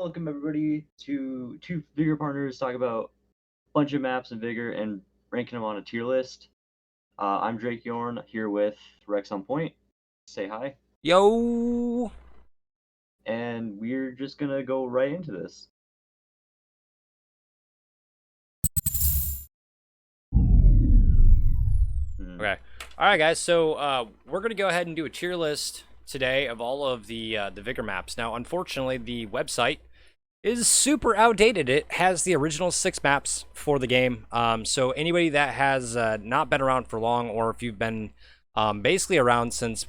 Welcome everybody to two Vigor partners talk about a bunch of maps in Vigor and ranking them on a tier list. I'm DrakeYorn here with RexOnPoint. Say hi. Yo. And we're just gonna go right into this. Hmm. Okay. All right, guys. So we're gonna go ahead and do a tier list today of all of the Vigor maps. Now, unfortunately, the website is super outdated. It has the original 6 maps for the game. So anybody that has not been around for long, or if you've been basically around since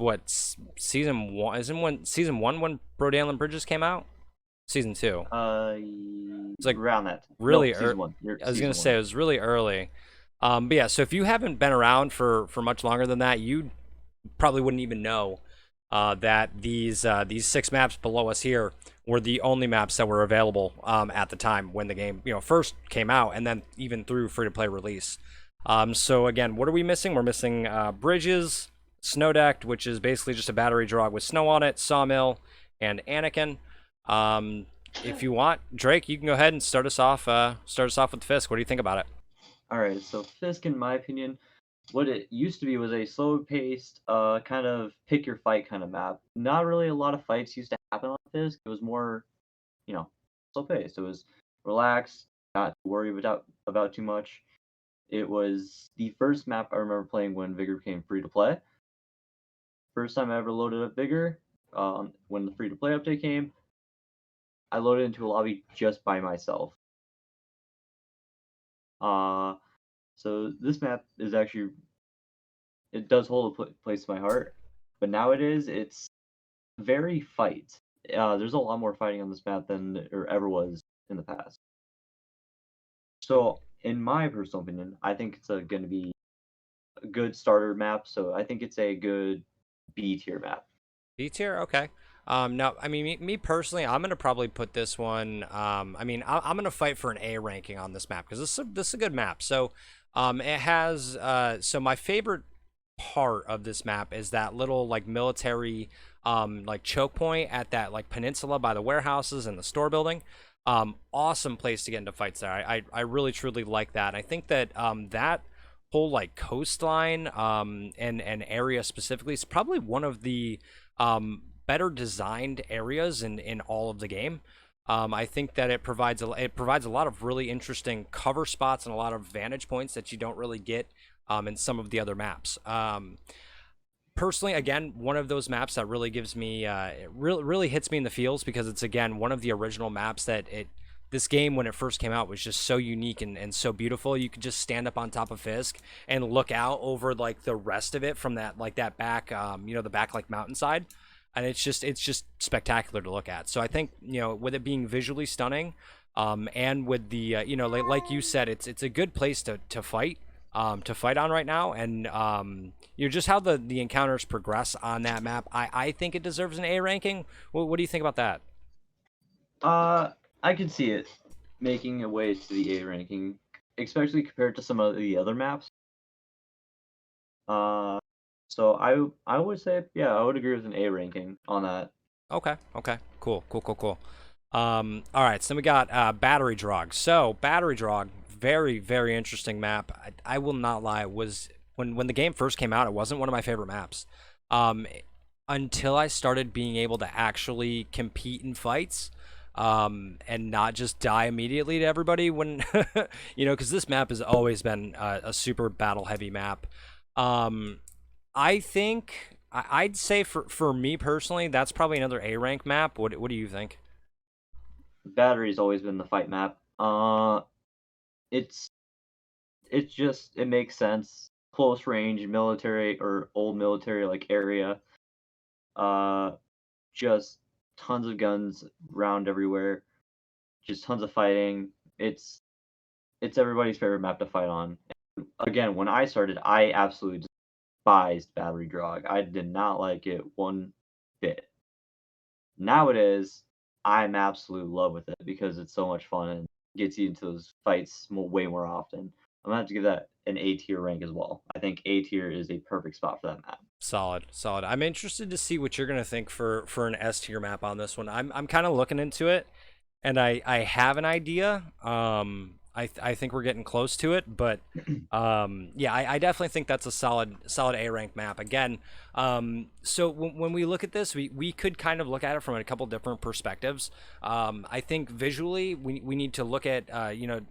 season 1? Isn't when season 1 when Broadalen Bridges came out? Season 2. Uh, It's like Around that. No, really season one. I was gonna Season say one. it was really early. But yeah, so if you haven't been around for much longer than that, you probably wouldn't even know that these 6 maps below us here were the only maps that were available at the time when the game first came out, and then even through free to play release. So again, what are we missing? We're missing bridges, snow decked, which is basically just a battery drog with snow on it, sawmill, and Anakin. If you want, Drake, you can go ahead and start us off. Start us off with Fisk. What do you think about it? Alright, so Fisk, in my opinion, what it used to be was a slow-paced, kind of pick-your-fight kind of map. Not really a lot of fights used to happen on Fisk. It was more, you know, slow-paced. It was relaxed, not to worry about too much. It was the first map I remember playing when Vigor became free-to-play. First time I ever loaded up Vigor, when the free-to-play update came, I loaded into a lobby just by myself. Uh, so this map is actually it does hold a place to my heart, but nowadays it's very fight. There's a lot more fighting on this map than there ever was in the past. So, in my personal opinion, I think it's going to be a good starter map. So I think it's a good B tier map. B tier, okay. No, I mean me personally, I'm gonna probably put this one. I'm gonna fight for an A ranking on this map because this is a good map. So, it has so my favorite part of this map is that little like military like choke point at that like peninsula by the warehouses and the store building. Awesome place to get into fights there. I really truly like that. And I think that that whole like coastline and area specifically is probably one of the better designed areas in all of the game. I think that it provides a lot of really interesting cover spots and a lot of vantage points that you don't really get in some of the other maps. Personally, again, one of those maps that really gives me it really hits me in the feels because it's again one of the original maps that it this game when it first came out was just so unique and so beautiful. You could just stand up on top of Fisk and look out over like the rest of it from that like that back the back like mountainside, and it's just spectacular to look at. So I think with it being visually stunning, and with the like you said, it's a good place to fight on right now, and just how the encounters progress on that map. I think it deserves an A ranking. What do you think about that? Uh, I can see it making a way to the A ranking, especially compared to some of the other maps. Uh, so I would say, yeah, I would agree with an A ranking on that. Okay, cool. All right, so we got Battery Drog. So Battery Drog, very very interesting map. I will not lie, it was when the game first came out, it wasn't one of my favorite maps. Um, until I started being able to actually compete in fights. And not just die immediately to everybody when, because this map has always been a super battle heavy map. Um, I think I'd say for me personally, that's probably another A rank map. What do you think? Battery's always been the fight map. It's it's just it makes sense. Close range military or old military like area. Uh, just tons of guns round everywhere. Just tons of fighting. It's everybody's favorite map to fight on. Again, when I started, I absolutely despised Battery Drog. I did not like it one bit. Nowadays, I'm absolute love with it because it's so much fun and gets you into those fights way more often. I'm gonna have to give that an A tier rank as well. I think A tier is a perfect spot for that map. Solid. I'm interested to see what you're gonna think for an S tier map on this one. I'm kind of looking into it, and I have an idea. I think we're getting close to it, but yeah, I definitely think that's a solid A rank map. Again, so when we look at this, we could kind of look at it from a couple different perspectives. I think visually, we need to look at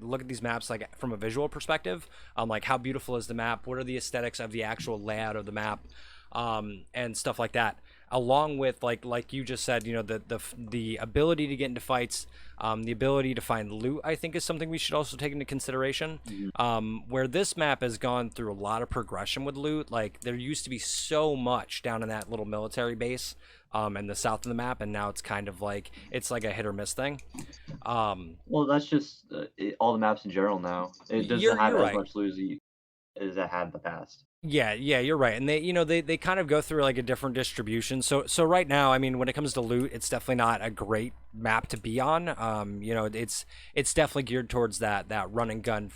look at these maps like from a visual perspective. Like how beautiful is the map? What are the aesthetics of the actual layout of the map? And stuff like that, along with like you just said, the ability to get into fights, the ability to find loot, I think is something we should also take into consideration. Mhm. Where this map has gone through a lot of progression with loot. Like there used to be so much down in that little military base in the south of the map, and now it's kind of like it's like a hit or miss thing. um Well, that's just all the maps in general now. It doesn't you're have you're as right. much loot as it had in the past. Yeah, you're right. And they kind of go through like a different distribution. So right now, I mean, when it comes to loot, it's definitely not a great map to be on. It's definitely geared towards that run and gun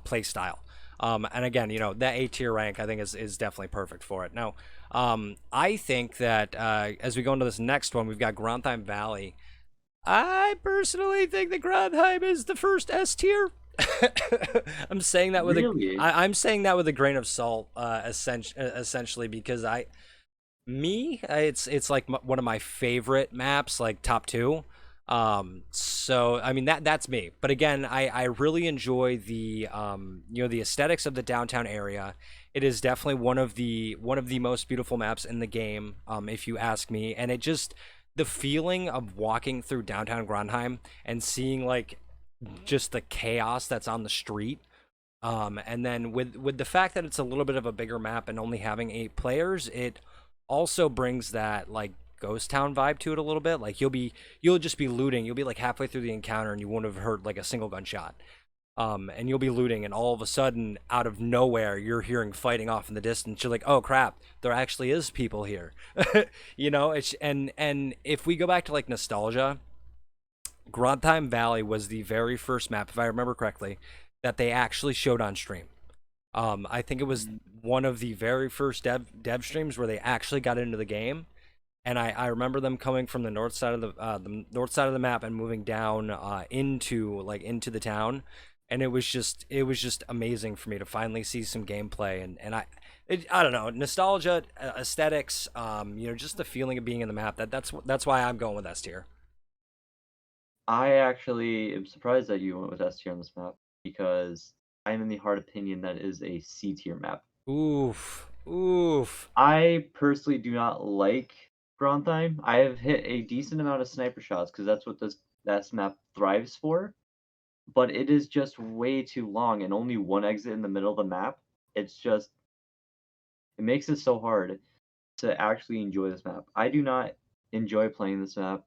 play style. And again, that A tier rank I think is definitely perfect for it. Now, I think that as we go into this next one, we've got Grandtime Valley. I personally think that Grandheim is the first S tier. I'm saying that with a Really? I'm saying that with a grain of salt, essentially because it's like one of my favorite maps, like top two. So I mean that's me. But again, I really enjoy the the aesthetics of the downtown area. It is definitely one of the most beautiful maps in the game, if you ask me. And it just the feeling of walking through downtown Grandheim and seeing like just the chaos that's on the street. And then with the fact that it's a little bit of a bigger map and only having 8 players, it also brings that like ghost town vibe to it a little bit. Like you'll just be looting. You'll be like halfway through the encounter and you won't have heard like a single gunshot. And you'll be looting, and all of a sudden, out of nowhere, you're hearing fighting off in the distance. You're like, "Oh crap, there actually is people here." It's and if we go back to like nostalgia, Grandtime Valley was the very first map, if I remember correctly, that they actually showed on stream. I think it was Mhm. one of the very first dev streams where they actually got into the game, and I remember them coming from the north side of the map and moving down into the town, and it was just amazing for me to finally see some gameplay. I don't know, nostalgia, aesthetics, just the feeling of being in the map. That's why I'm going with S tier. I actually am surprised that you went with S tier on this map because I'm in the hard opinion that it is a C tier map. Oof, oof. I personally do not like Grondheim. I have hit a decent amount of sniper shots because that's what this map thrives for, but it is just way too long and only one exit in the middle of the map. It's just it makes it so hard to actually enjoy this map. I do not enjoy playing this map.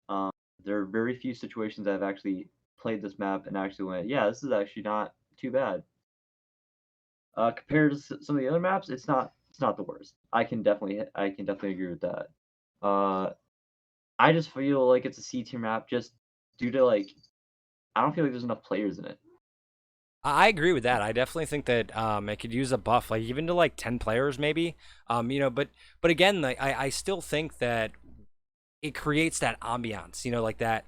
Um, there are very few situations I've actually played this map and actually went, yeah, this is actually not too bad. Compared to some of the other maps, it's not the worst. I can definitely agree with that. Uh, I just feel like it's a C tier map just due to like I don't feel like there's enough players in it. I agree with that. I definitely think that it could use a buff, like even to like 10 players maybe. But again, like I still think that it creates that ambiance, like that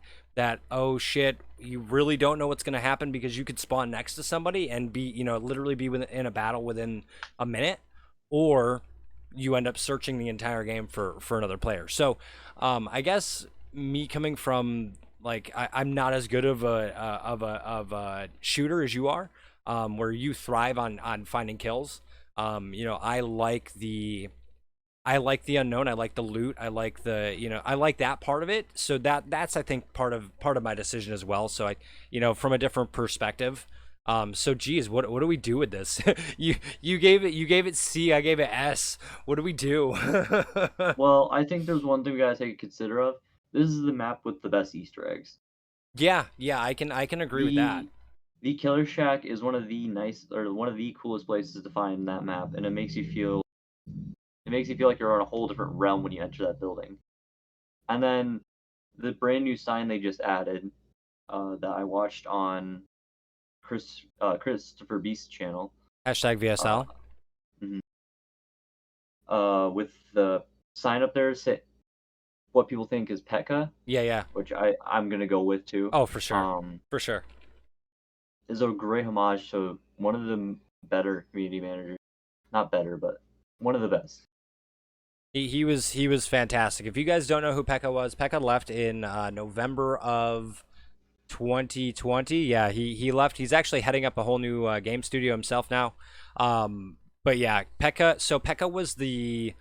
oh shit, you really don't know what's gonna happen because you could spawn next to somebody and be literally be in a battle within a minute, or you end up searching the entire game for another player. So I guess me coming from like I'm not as good of a shooter as you are, where you thrive on finding kills. I like the unknown. I like the loot. I like I like that part of it. So that's I think part of my decision as well. So from a different perspective. So geez, what do we do with this? you gave it C. I gave it S. What do we do? Well, I think there's one thing we gotta take consider of. This is the map with the best Easter eggs. Yeah. I can agree with that. The Killer Shack is one of the coolest places to find that map, and it makes you feel like you're on a whole different realm when you enter that building. And then the brand new sign they just added, that I watched on Christopher Beast's channel, Hashtag uh, VSL. mhm, with the sign up there what people think is P.E.K.K.A, Yeah, yeah. which I'm gonna go with too. Oh, for sure. Um, For sure. is a great homage to one of the better community managers. Not better, but one of the best. He was fantastic. If you guys don't know who Pekka was, Pekka left in November of 2020. Yeah, he left. He's actually heading up a whole new game studio himself now. But yeah, Pekka. So Pekka was the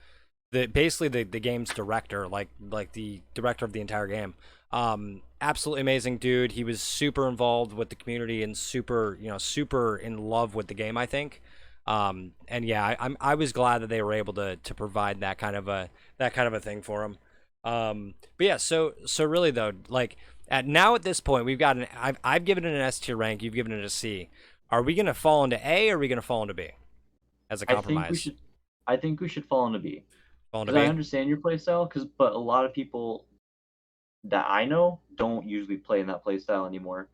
basically the game's director, like the director of the entire game. Absolutely amazing dude. He was super involved with the community and super in love with the game, I think. And yeah, I was glad that they were able to provide that kind of a thing for him. But yeah, so really though, like at this point, we've got I've given it an S tier rank. You've given it a C. Are we gonna fall into A or are we gonna fall into B as a I think we compromise? should. I think we should fall into B Fall into because I B. understand your playstyle. But a lot of people that I know don't usually play in that playstyle anymore.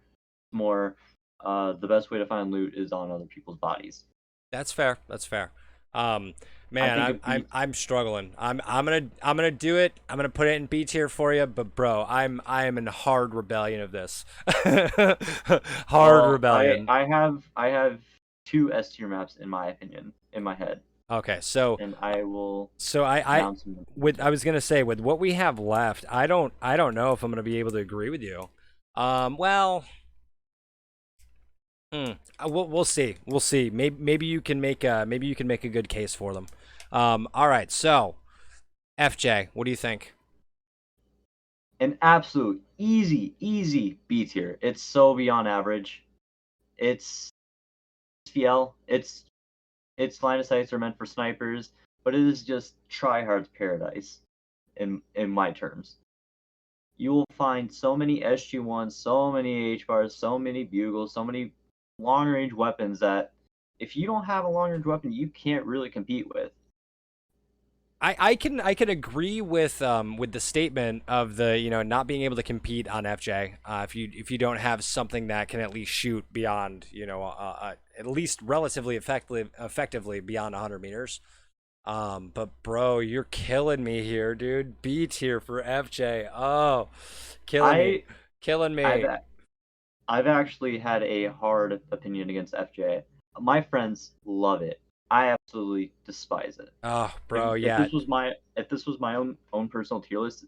More, the best way to find loot is on other people's bodies. That's fair. That's fair. Um, I man, think a I'm B. I'm struggling. I'm gonna do it. I'm gonna put it in B tier for you. But bro, I am in hard rebellion of this. Hard Well, rebellion. I have two S tier maps in my opinion in my head, Okay, so and I will so I announce them. with I was gonna say with what we have left, I don't know if I'm gonna be able to agree with you. Well, we'll see. We'll see. Maybe you can make a good case for them. All right. So FJ, what do you think? An absolute easy B tier. It's so beyond average. It's FPL. Its line of sights are meant for snipers, but it is just tryhard's paradise in my terms. You will find so many SG1s, so many H bars, so many bugles, so many long range weapons that if you don't have a long range weapon, you can't really compete with. I can agree with the statement of the not being able to compete on FJ if you don't have something that can at least shoot beyond at least relatively effectively beyond 100 meters. But bro, you're killing me here, dude. B tier for FJ. Oh, killing me, I killing I've me. I've actually had a hard opinion against FJ. My friends love it. I absolutely despise it. Oh, If bro, if yeah. this was my own personal tier list,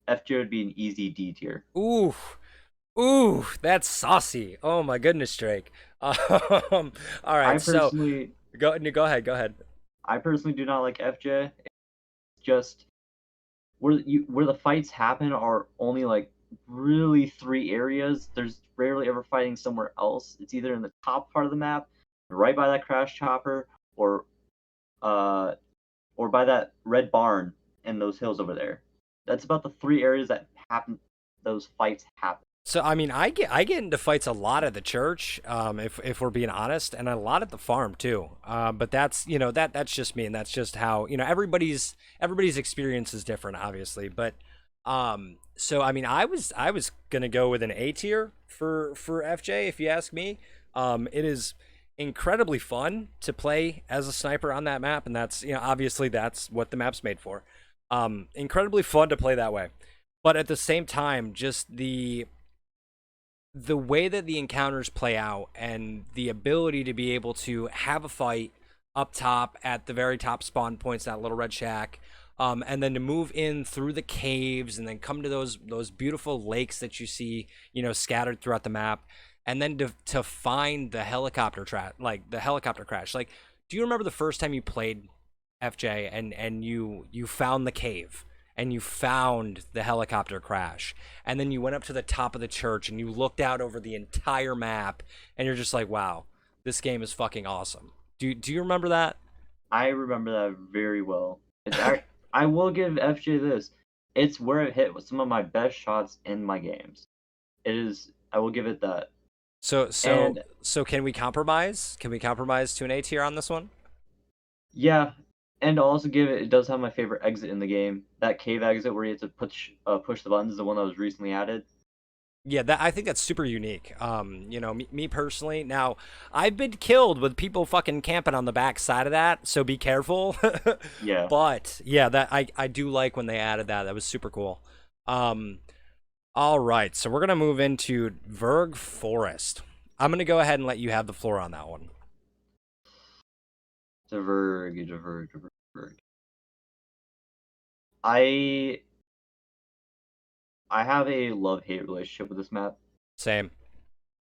FJ would be an easy D tier. Ooh, ooh, that's saucy. Oh my goodness, Drake. All I right, so personally go ahead. I personally do not like FJ. It's just where the fights happen are only like really three areas. There's rarely ever fighting somewhere else. It's either in the top part of the map, right by that crash chopper, or uh or by that red barn and those hills over there. That's about the three areas that happen. Those fights happen. So I mean, I get into fights a lot at the church, if we're being honest, and a lot at the farm too. But that's just me, and that's just how everybody's experience is different, obviously. But so I mean, I was gonna go with an A tier for FJ if you ask me. It is incredibly fun to play as a sniper on that map, and that's obviously that's what the map's made for. Incredibly fun to play that way, but at the same time, just the way that the encounters play out and the ability to be able to have a fight up top at the very top spawn points, that little red shack, and then to move in through the caves and then come to those beautiful lakes that you see, scattered throughout the map, and then to find the helicopter crash. Like, do you remember the first time you played FJ and you found the cave? And you found the helicopter crash, and then you went up to the top of the church and you looked out over the entire map, and you're just like, wow, this game is fucking awesome. Do you remember that? I remember that very well. I will give FJ this. It's where it hit with some of my best shots in my games. It is. I will give it that. So so And so can we compromise? Can we compromise to an A tier on this one? yeah, and I'll also give it. It does have my favorite exit in the game. That cave exit where you have to push the buttons, the one that was recently added. Yeah, that I think that's super unique. You know, me personally, now I've been killed with people fucking camping on the back side of that, so be careful. Yeah. But yeah, that I do like when they added that. That was super cool. Um, all right, so we're gonna move into Verg Forest. I'm gonna go ahead and let you have the floor on that one. Diverge, diverge, diverge. I I have a love-hate relationship with this map. Same.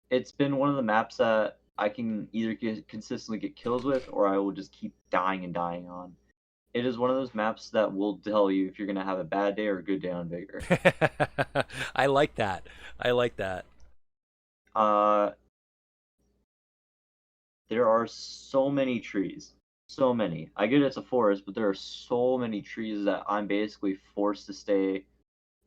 It's been one of the maps that I can either consistently get kills with, or I will just keep dying and dying on. It is one of those maps that will tell you if you're gonna have a bad day or a good day on Vigor. I like that. I like that. Uh, there are so many trees, so many. I get it's a forest, but there are so many trees that I'm basically forced to stay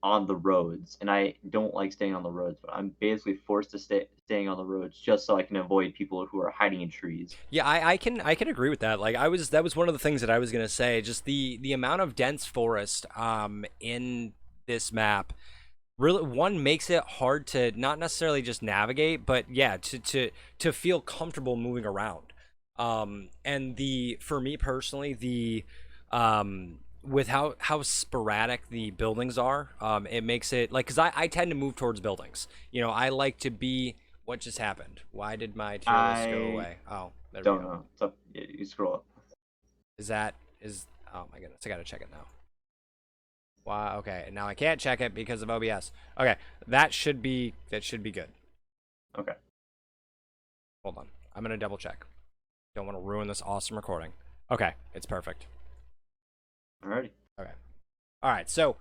on the roads, and I don't like staying on the roads, but I'm basically forced to staying on the roads just so I can avoid people who are hiding in trees. Yeah, I can agree with that. Like I was that was one of the things that I was gonna say. Just the amount of dense forest in this map really one makes it hard to not necessarily just navigate, but yeah, to feel comfortable moving around. And the for me personally, the with how sporadic the buildings are, it makes it like because I tend to move towards buildings. You know, I like to be. What just happened? Why did my tier list go I away? Oh, there we don't go. know. It's up. You scroll up. Is that is oh my goodness, I gotta check it now. Wow, okay. Now I can't check it because of OBS. Okay, that should be good. Okay. Hold on. I'm gonna double check. Don't want to ruin this awesome recording. Okay, it's perfect. Alrighty. Okay. All right. So,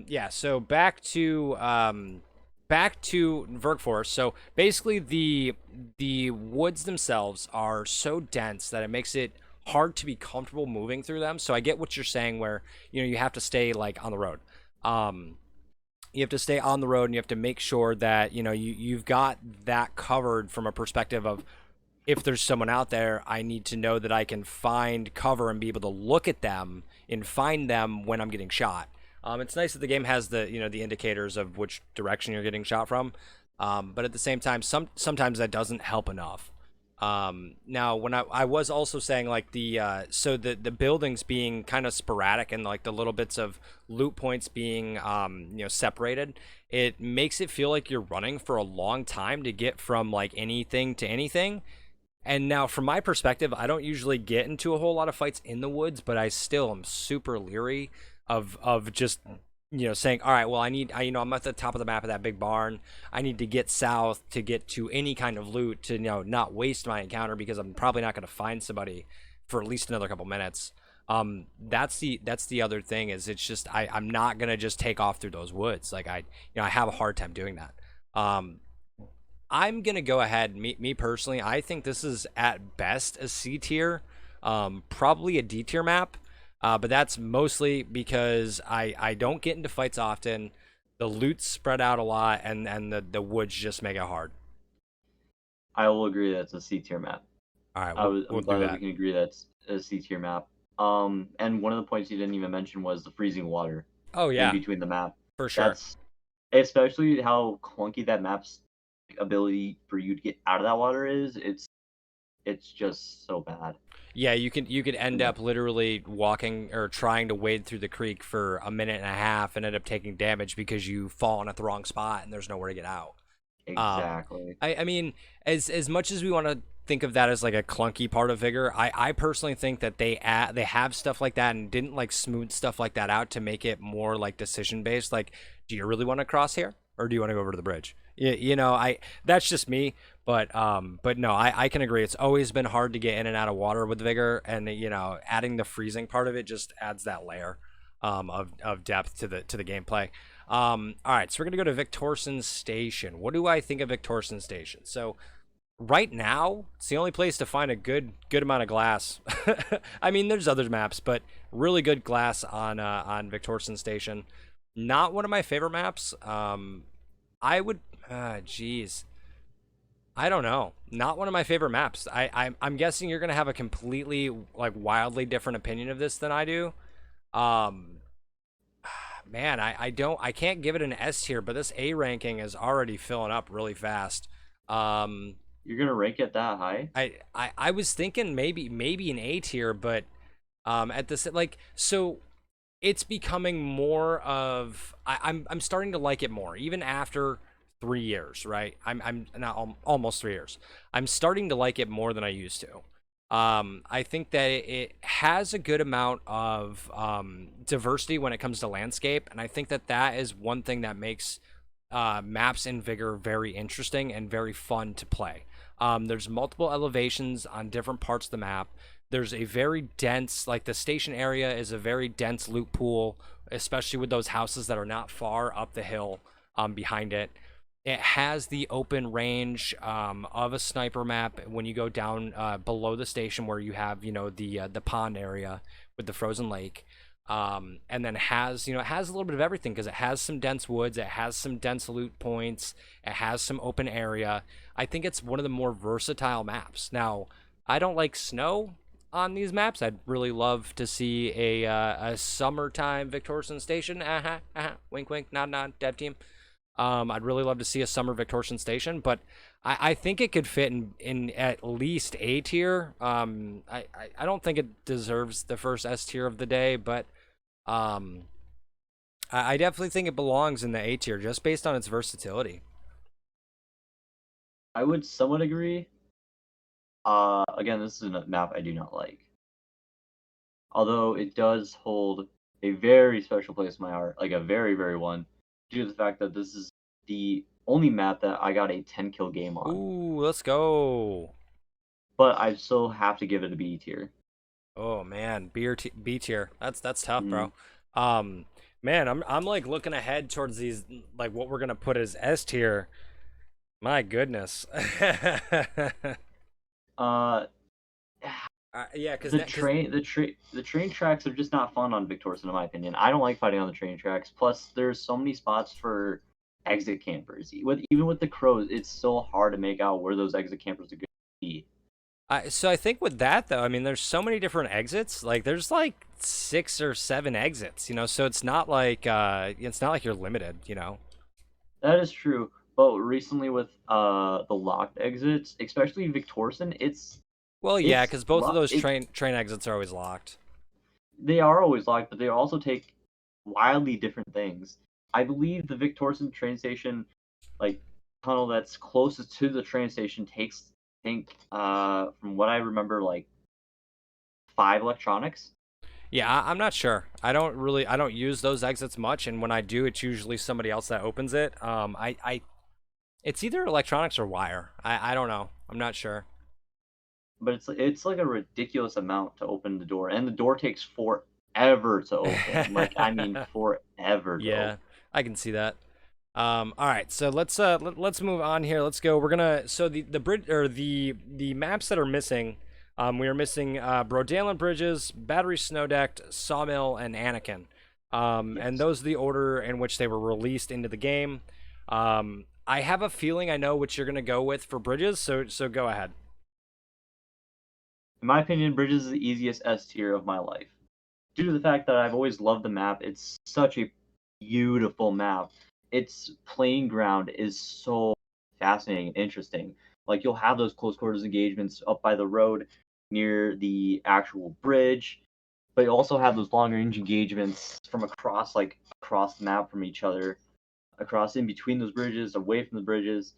yeah. So back to Vergforce. So basically, the woods themselves are so dense that it makes it hard to be comfortable moving through them. So I get what you're saying, where you have to stay like on the road. Um, you have to stay on the road, and you have to make sure that you've got that covered from a perspective of if there's someone out there, I need to know that I can find cover and be able to look at them and find them when I'm getting shot. It's nice that the game has the indicators of which direction you're getting shot from, but at the same time, sometimes that doesn't help enough. Now, when I was also saying like the buildings being kind of sporadic and like the little bits of loot points being separated, it makes it feel like you're running for a long time to get from like anything to anything. And now, from my perspective, I don't usually get into a whole lot of fights in the woods, but I still am super leery of just saying, all right, well, I'm at the top of the map of that big barn. I need to get south to get to any kind of loot to not waste my encounter because I'm probably not going to find somebody for at least another couple minutes. That's the other thing is it's just I'm not gonna just take off through those woods. Like I have a hard time doing that. I'm gonna go ahead. Me personally, I think this is at best a C tier, probably a D tier map. But that's mostly because I don't get into fights often. The loot's spread out a lot, and the woods just make it hard. I will agree that's a C tier map. All right, we'll I'm do glad that we that can agree that's a C tier map. And one of the points you didn't even mention was the freezing water Oh in yeah, between the map. for sure. That's especially how clunky that map's ability for you to get out of that water is. It's just so bad. Yeah, you could end up literally walking or trying to wade through the creek for a minute and a half and end up taking damage because you fall in at the wrong spot and there's nowhere to get out. Exactly. I mean, as much as we want to think of that as like a clunky part of Vigor, I personally think that they have stuff like that and didn't like smooth stuff like that out to make it more like decision based. Like, do you really want to cross here or do you want to go over to the bridge? I that's just me, but no, I can agree. It's always been hard to get in and out of water with Vigor, and adding the freezing part of it just adds that layer of depth to the gameplay. All right, so we're gonna go to Victorson Station. What do I think of Victorson Station? So right now, it's the only place to find a good amount of glass. I mean, there's other maps, but really good glass on Victorson Station. Not one of my favorite maps. I would, geez, I don't know. Not one of my favorite maps. I'm guessing you're gonna have a completely like wildly different opinion of this than I do. Um, man, I can't give it an S tier, but this A ranking is already filling up really fast. Um, You're gonna rank it that high? I was thinking maybe an A tier, but at this like so it's becoming more of I'm starting to like it more even after 3 years, right? I'm not almost 3 years. I'm starting to like it more than I used to. I think that it has a good amount of diversity when it comes to landscape, and I think that that is one thing that makes maps in Vigor very interesting and very fun to play. There's multiple elevations on different parts of the map. There's a very dense, like the station area is a very dense loot pool, especially with those houses that are not far up the hill behind it. It has the open range of a sniper map when you go down below the station where you have, the pond area with the frozen lake. And then it has a little bit of everything because it has some dense woods, it has some dense loot points, it has some open area. I think it's one of the more versatile maps. Now, I don't like snow on these maps. I'd really love to see a summertime Victorson station. Wink, wink, nod, nod, dev team. I'd really love to see a summer Victorson station, but I think it could fit in at least A tier. I don't think it deserves the first S tier of the day, but um, I definitely think it belongs in the A tier just based on its versatility. I would somewhat agree. Again, this is a map I do not like. Although it does hold a very special place in my heart, like a very, very one, due to the fact that this is the only map that I got a 10 kill game on. Ooh, let's go. But I still have to give it a B tier. Oh man, B tier. That's tough, Mm. bro. Um, man, I'm like looking ahead towards these like what we're gonna put as S tier. My goodness. Uh, Yeah, because the train tracks are just not fun on Victorson, in my opinion. I don't like fighting on the train tracks. Plus, there's so many spots for exit campers. Even with the crows, it's so hard to make out where those exit campers are going to be. so I think with that though, I mean, there's so many different exits. Like, there's like 6 or 7 exits. So it's not like you're limited. That is true. But recently with the locked exits, especially Victorson, Well, yeah, it's because both of those it train exits are always locked. they are always locked, but they also take wildly different things. I believe the Victorson train station, like tunnel that's closest to the train station, takes I think from what I remember like 5 electronics. Yeah, I'm not sure. I don't use those exits much, and when I do, it's usually somebody else that opens it. It's either electronics or wire. I don't know. I'm not sure. But it's like a ridiculous amount to open the door, and the door takes forever to open. Like I mean forever to Yeah, open. I can see that. All right, so let's move on here. Let's go. We're gonna so the bridge or the maps that are missing. We are missing Brodalen Bridges, Battery Snowdecked, Sawmill, and Anakin. And Yes. those are the order in which they were released into the game. I have a feeling I know what you're gonna go with for Bridges, so go ahead. In my opinion, Bridges is the easiest S tier of my life. Due to the fact that I've always loved the map, it's such a beautiful map. Its playing ground is so fascinating and interesting. Like you'll have those close quarters engagements up by the road near the actual bridge, but you also have those long range engagements from across the map from each other, across in between those bridges, away from the bridges.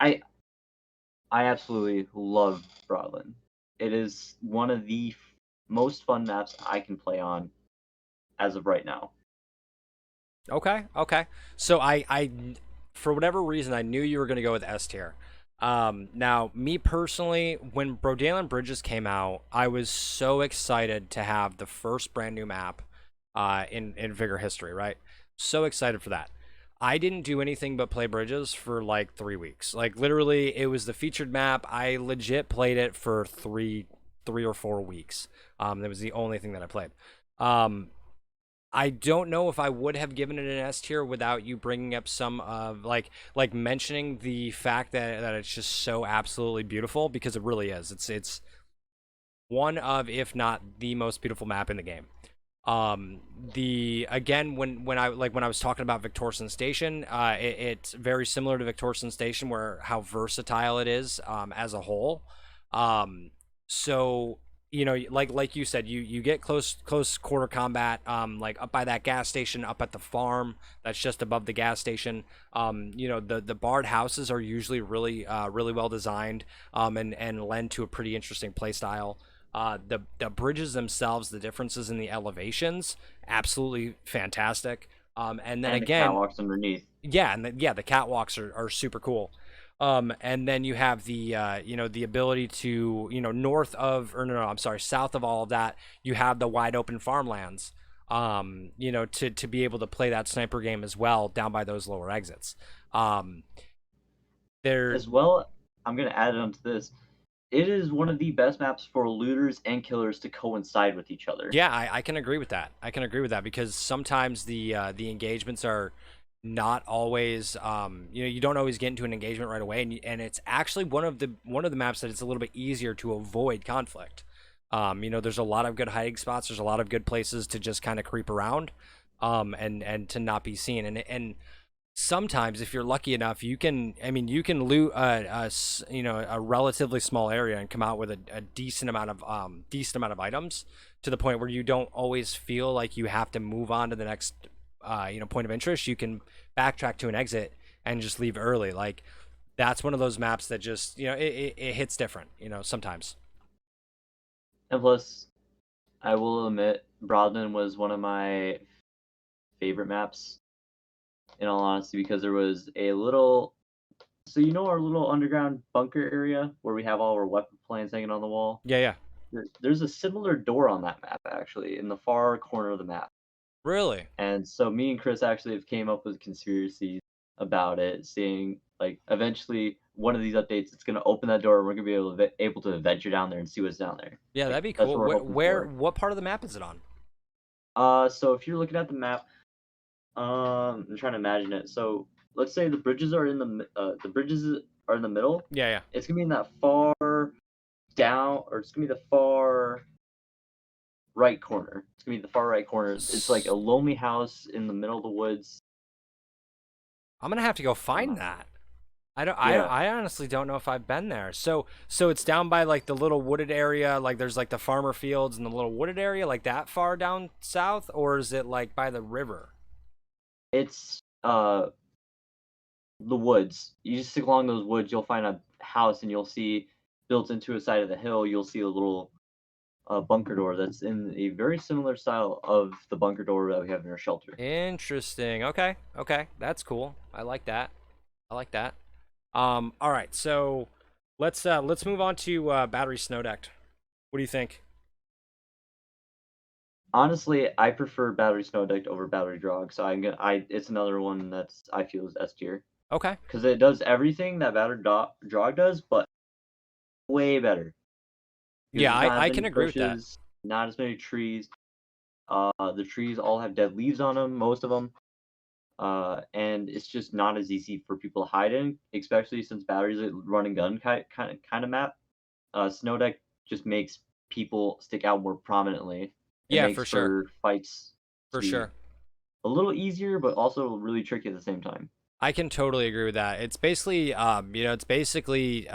I I absolutely love Broadland. It is one of the most fun maps I can play on as of right now. Okay, okay. So for whatever reason, I knew you were going to go with S tier. Now, me personally, when Brodalen Bridges came out, I was so excited to have the first brand new map in Vigor history, right? So excited for that. I didn't do anything but play Bridges for like 3 weeks. Like literally, it was the featured map. I legit played it for three or 4 weeks. That was the only thing that I played. Um, I don't know if I would have given it an S tier without you bringing up some of like mentioning the fact that it's just so absolutely beautiful because it really is. It's one of, if not the most beautiful map in the game. The again when I was talking about Victorson Station, it's very similar to Victorson Station where how versatile it is as a whole. Um, so like you said, you get close quarter combat, like up by that gas station, up at the farm that's just above the gas station. The barred houses are usually really well designed, and lend to a pretty interesting play style. The bridges themselves, the differences in the elevations, absolutely fantastic. And then And the again, catwalks underneath. yeah, the catwalks are super cool. And then you have the ability to, north of, or no, I'm sorry, south of all of that, you have the wide open farmlands. To be able to play that sniper game as well down by those lower exits. Um, there, As well, I'm gonna add on to this. It is one of the best maps for looters and killers to coincide with each other. Yeah, I can agree with that. I can agree with that because sometimes the engagements are not always you don't always get into an engagement right away, and it's actually one of the maps that it's a little bit easier to avoid conflict. There's a lot of good hiding spots. There's a lot of good places to just kind of creep around, and to not be seen. And sometimes if you're lucky enough you can loot a relatively small area and come out with a decent amount of items to the point where you don't always feel like you have to move on to the next point of interest. You can backtrack to an exit and just leave early. Like that's one of those maps that just it hits different sometimes. And plus, I will admit, Broadman was one of my favorite maps, in all honesty, because there was a little. So you know our little underground bunker area where we have all our weapon planes hanging on the wall. Yeah. There's a similar door on that map actually in the far corner of the map. Really? And so me and Chris actually have came up with conspiracies about it, saying like eventually one of these updates it's gonna open that door and we're gonna be able to venture down there and see what's down there. Yeah, Like that'd be that's cool. what we're hoping for. What part of the map is it on? So if you're looking at the map, I'm trying to imagine it. So let's say the bridges are in the middle. Yeah. It's gonna be in that far down, or it's gonna be the far right corner. It's gonna be the far right corner. It's like a lonely house in the middle of the woods. I'm gonna have to go find Uh, that. I don't. yeah, I honestly don't know if I've been there. So it's down by like the little wooded area. Like there's like the farmer fields and the little wooded area, like that far down south, or is it like by the river? it's the woods. You just stick along those woods, you'll find a house, and you'll see built into a side of the hill. You'll see a little bunker door that's in a very similar style of the bunker door that we have in our shelter. Interesting. Okay, that's cool. I like that. I like that. All right. So let's move on to battery snow decked. What do you think? Honestly, I prefer battery snow deck over battery drog, so it's another one that's I feel is S tier Okay. because it does everything that drog does, but way better. Because Yeah, there's I not as I many can agree with that. bushes, not as many trees. The trees all have dead leaves on them, most of them. And it's just not as easy for people to hide in, especially since batteries a run and gun kind of map. Snow deck just makes people stick out more prominently. It Yeah, makes for sure. for fights to For be sure. a little easier, but also really tricky at the same time. I can totally agree with that. It's basically a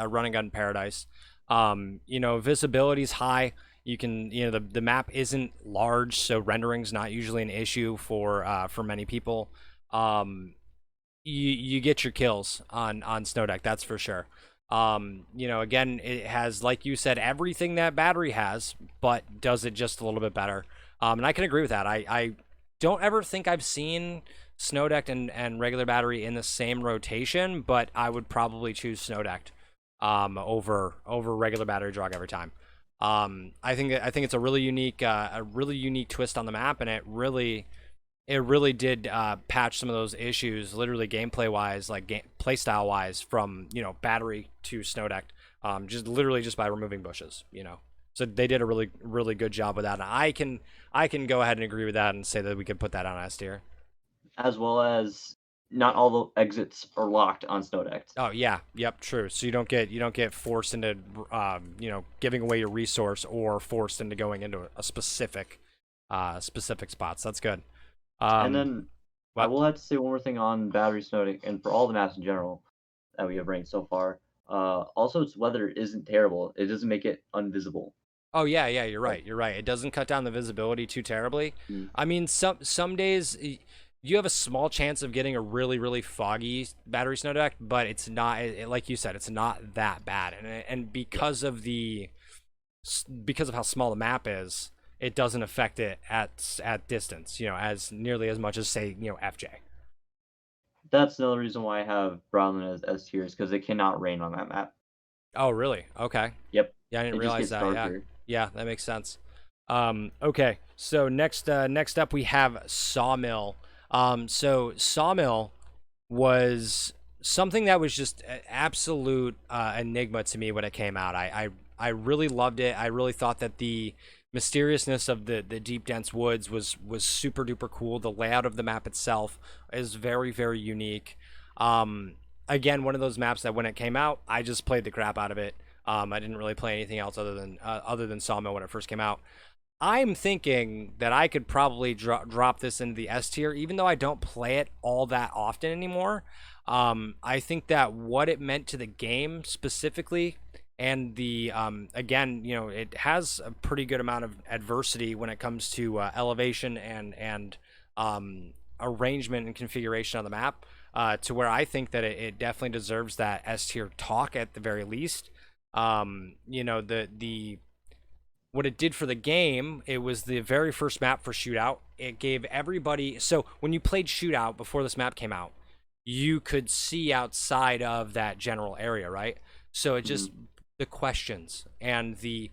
run and gun paradise. Visibility's high. You can, the map isn't large, so rendering's not usually an issue for many people. You get your kills on Snow Deck, that's for sure. Again, it has, like you said, everything that battery has, but does it just a little bit better. And I can agree with that. I don't ever think I've seen Snow Decked and regular battery in the same rotation, but I would probably choose Snow Decked over regular battery drug every time. I think it's a really unique twist on the map, and it really did patch some of those issues, literally gameplay wise, like playstyle wise, from battery to Snow Decked, just by removing bushes. So they did a really good job with that, and I can go ahead and agree with that and say that we could put that on S tier. As well as not all the exits are locked on snow decked. Oh yeah, yep, true. So you don't get forced into giving away your resource or forced into going into a specific specific spots. That's good. And then I What? will have to say one more thing on battery snowing and for all the maps in general that we have ranked so far. Also, its weather isn't terrible. It doesn't make it invisible. Oh yeah, yeah, you're Like, right. You're right. It doesn't cut down the visibility too terribly. mm, I mean, some days you have a small chance of getting a really foggy battery snow deck, but it's not like you said, it's not that bad. And yeah, because of how small the map is, it doesn't affect it at distance, as nearly as much as say, FJ. that's another reason why I have Brownland as S tier is because it cannot rain on that map. Oh, really? Okay. Yep, Yeah, I didn't it just realize gets that. Yeah. darker. Yeah, that makes sense. Okay. So next up we have Sawmill. So Sawmill was something that was just an absolute enigma to me when it came out. I really loved it. I really thought that the mysteriousness of the deep dense woods was super duper cool. The layout of the map itself is very unique. Again, one of those maps that when it came out, I just played the crap out of it. I didn't really play anything else other than Sawmill when it first came out. I'm thinking that I could probably drop this into the S tier, even though I don't play it all that often anymore. I think that what it meant to the game specifically, and the again, it has a pretty good amount of adversity when it comes to elevation and arrangement and configuration on the map. To where I think that it definitely deserves that S tier talk at the very least. The what it did for the game, it was the very first map for Shootout. It gave everybody, so when you played Shootout before this map came out, you could see outside of that general area, right? So it Hmm. just the questions and the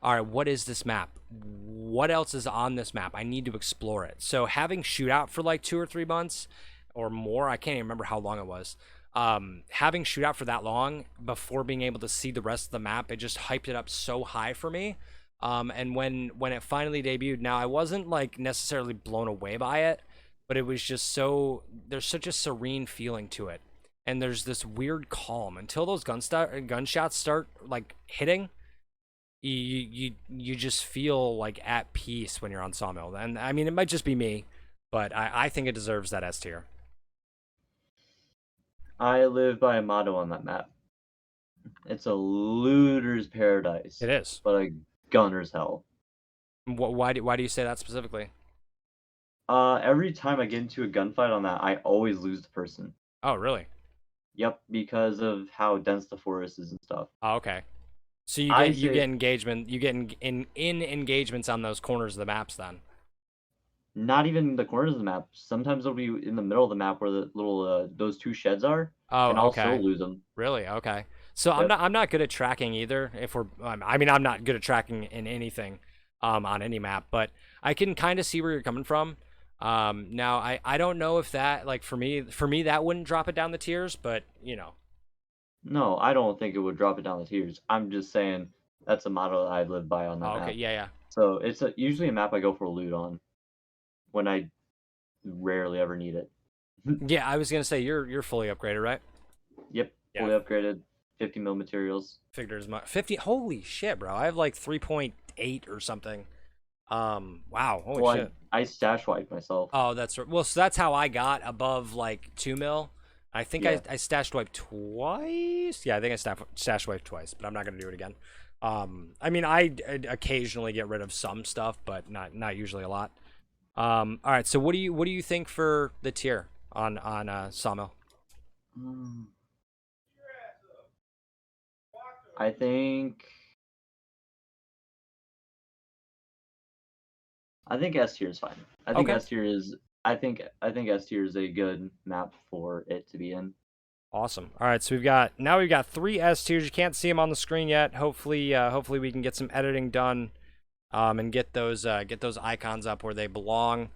all right, what is this map? What else is on this map? I need to explore it. So having Shootout for like 2 or 3 months or more, I can't even remember how long it was. Having Shootout for that long before being able to see the rest of the map, it just hyped it up so high for me. And when it finally debuted, now I wasn't like necessarily blown away by it, but it was just there's such a serene feeling to it, and there's this weird calm until those gunshots start like hitting. You just feel like at peace when you're on Sawmill, and I mean it might just be me, but I think it deserves that S tier. I live by a motto on that map. It's a looter's paradise, It is. but a gunner's hell. Why do you say that specifically? Every time I get into a gunfight on that, I always lose the person. Oh, really? Yep, because of how dense the forest is and stuff. Oh, okay. So you I get say engagement. You get in engagements on those corners of the maps then. not even the corners of the map. Sometimes it'll be in the middle of the map where the little those two sheds are, and Oh, I'll okay. still lose them. Really? Okay. So Yep. I'm not good at tracking either. If we're I mean I'm not good at tracking in anything on any map, but I can kind of see where you're coming from. Now I don't know if that like for me that wouldn't drop it down the tiers, but No, I don't think it would drop it down the tiers. I'm just saying that's a motto that I live by on that Oh, okay. map. Yeah, yeah. So it's usually a map I go for loot on when I rarely ever need it. Yeah, I was going to say you're fully upgraded, right? Yep, Yeah, fully upgraded, 50 mil materials. figured as much. 50. Holy shit, bro. I have like 3.8 or something. Wow. Holy Well, shit. I stash wipe myself. Oh, that's right. Well, so that's how I got above like 2 mil. I think Yeah. I stashed wipe twice. Yeah, I think I stashed wipe twice, but I'm not gonna do it again. I mean, I occasionally get rid of some stuff, but not usually a lot. All right. So what do you think for the tier on Sawmill? Mm, I think S tier is fine. I think Okay. S tier is I think S tier is a good map for it to be in. Awesome. All right, so we've got 3 S tiers. You can't see them on the screen yet. Hopefully we can get some editing done, and get those icons up where they belong.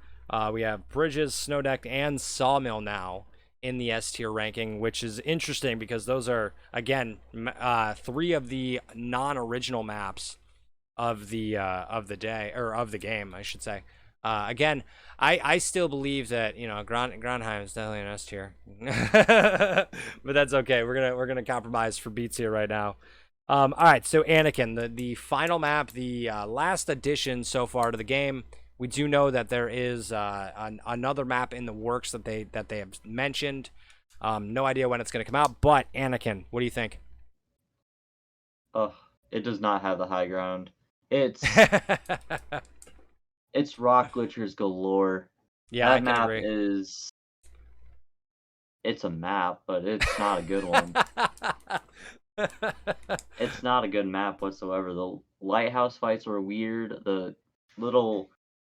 We have Bridges, Snowdeck, and Sawmill now in the S tier ranking, which is interesting because those are again 3 of the non-original maps of the day or of the game, I should say. Again, I still believe that Grandheim is definitely an S tier, but that's okay. We're gonna compromise for beats here right now. All right, so Anakin, the final map, the last addition so far to the game. We do know that there is another map in the works that they have mentioned. No idea when it's going to come out, but Anakin, what do you think? Ugh, it does not have the high ground. It's it's rock glitchers galore. Yeah, I That can map agree. is it's a map, but it's not a good one. It's not a good map whatsoever. The lighthouse fights are weird. The little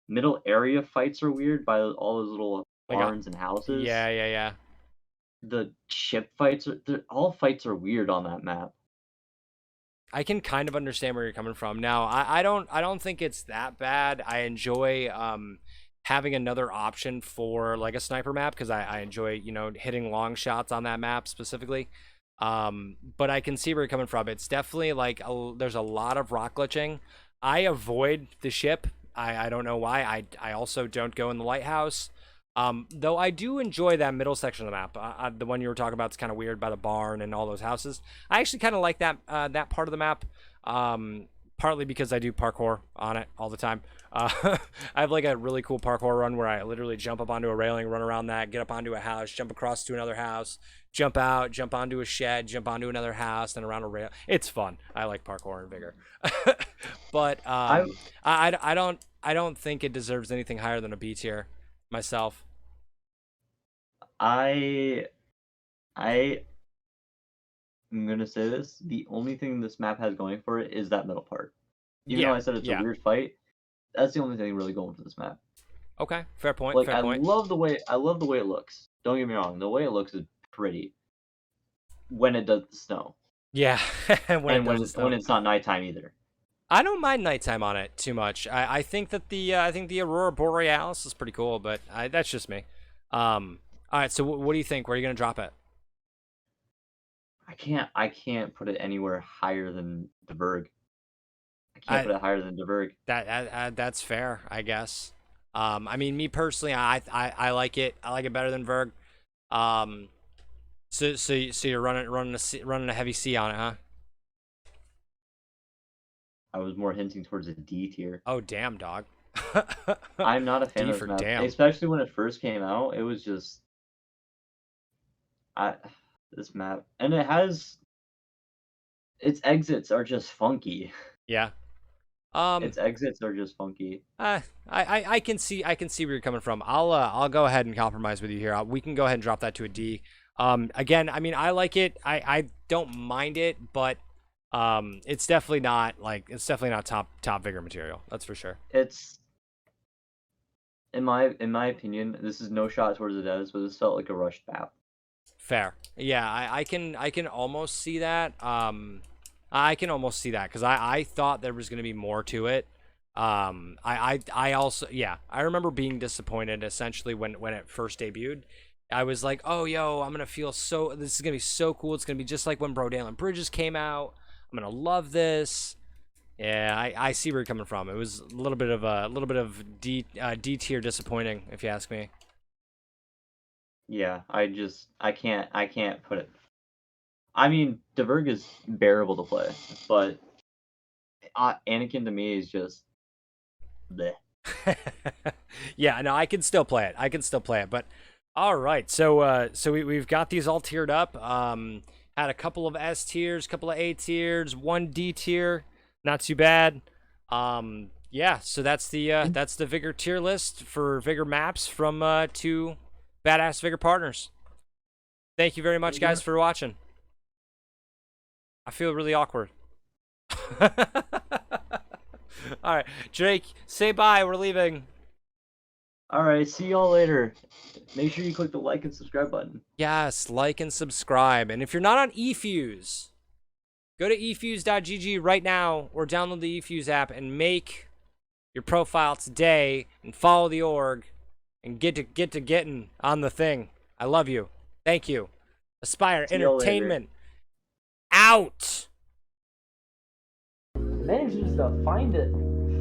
middle area fights are weird by all those little Like, barns and houses. yeah. The ship fights all fights are weird on that map. I can kind of understand where you're coming from. Now, I don't think it's that bad. I enjoy having another option for like a sniper map because I enjoy, you know, hitting long shots on that map specifically. But I can see where you're coming from. It's definitely like there's a lot of rock glitching. I avoid the ship. I don't know why. I also don't go in the lighthouse. Though I do enjoy that middle section of the map. The one you were talking about is kind of weird by the barn and all those houses. I actually kind of like that that part of the map. Partly because I do parkour on it all the time. I have like a really cool parkour run where I literally jump up onto a railing, run around that, get up onto a house, jump across to another house, jump out, jump onto a shed, jump onto another house, then around a rail. It's fun. I like parkour and vigor. But I don't think it deserves anything higher than a B tier myself. I I'm gonna say this. The only thing this map has going for it is that middle part. Even though I said it's a weird fight, that's the only thing really going for this map. Okay, fair point. Like fair point. love the way it looks. Don't get me wrong. The way it looks is pretty when it does the snow. Yeah, when it's not nighttime either. I don't mind nighttime on it too much. I think that the Aurora Borealis is pretty cool, but that's just me. All right, so what do you think? Where are you gonna drop it? I can't put it anywhere higher than the Berg. I can't put it higher than the Berg. That's fair, I guess. I mean, me personally, I like it. I like it better than Verg. So you're running a heavy C on it, huh? I was more hinting towards a D tier. Oh damn, dog. I'm not a fan of this map, especially when it first came out. It was just this map, and its exits are just funky. Yeah. Its exits are just funky. I can see where you're coming from. I'll go ahead and compromise with you here. We can go ahead and drop that to a D. Again, I mean, I like it. I don't mind it, but it's definitely not top vigor material. That's for sure. It's in my opinion, this is no shot towards the devs, but this felt like a rushed map. Fair. Yeah, I can almost see that. I can almost see that because I thought there was going to be more to it. I also, yeah, I remember being disappointed essentially when it first debuted. I was like, oh, yo, I'm going to feel so, this is going to be so cool. It's going to be just like when Brodalen Bridges came out. I'm going to love this. Yeah, I see where you're coming from. It was a little bit of D tier disappointing, if you ask me. Yeah, I can't put it. I mean, Diverg is bearable to play, but Anakin to me is just bleh. Yeah, no, I can still play it. But all right, so we've got these all tiered up. Had a couple of S tiers, couple of A tiers, one D tier, not too bad. Yeah, so that's the Vigor tier list for Vigor maps from two badass Vigor partners. Thank you very much, guys, for watching. I feel really awkward. All right, Drake, say bye. We're leaving. All right, see y'all later. Make sure you click the like and subscribe button. Yes, like and subscribe. And if you're not on eFuse, go to efuse.gg right now or download the eFuse app and make your profile today and follow the org and get to getting on the thing. I love you. Thank you. Aspyre Entertainment out. Manages to find it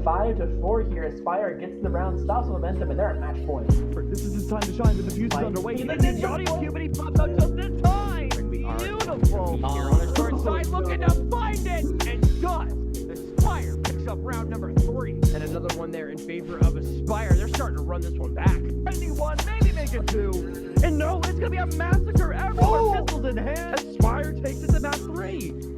5-4 here. Aspyre gets the round, stops momentum, and they're at match point. This is his time to shine, but the fuse is underway. He needs the audio cue, but he pops out just in time. Beautiful. Here on the short side, looking to find it, and does. Aspyre picks up round number 3. three. And another one there in favor of Aspyre. They're starting to run this one back. Anyone, maybe make it two. And no, it's gonna be a massacre everywhere. Pistols in hand. Aspyre takes it to map 3.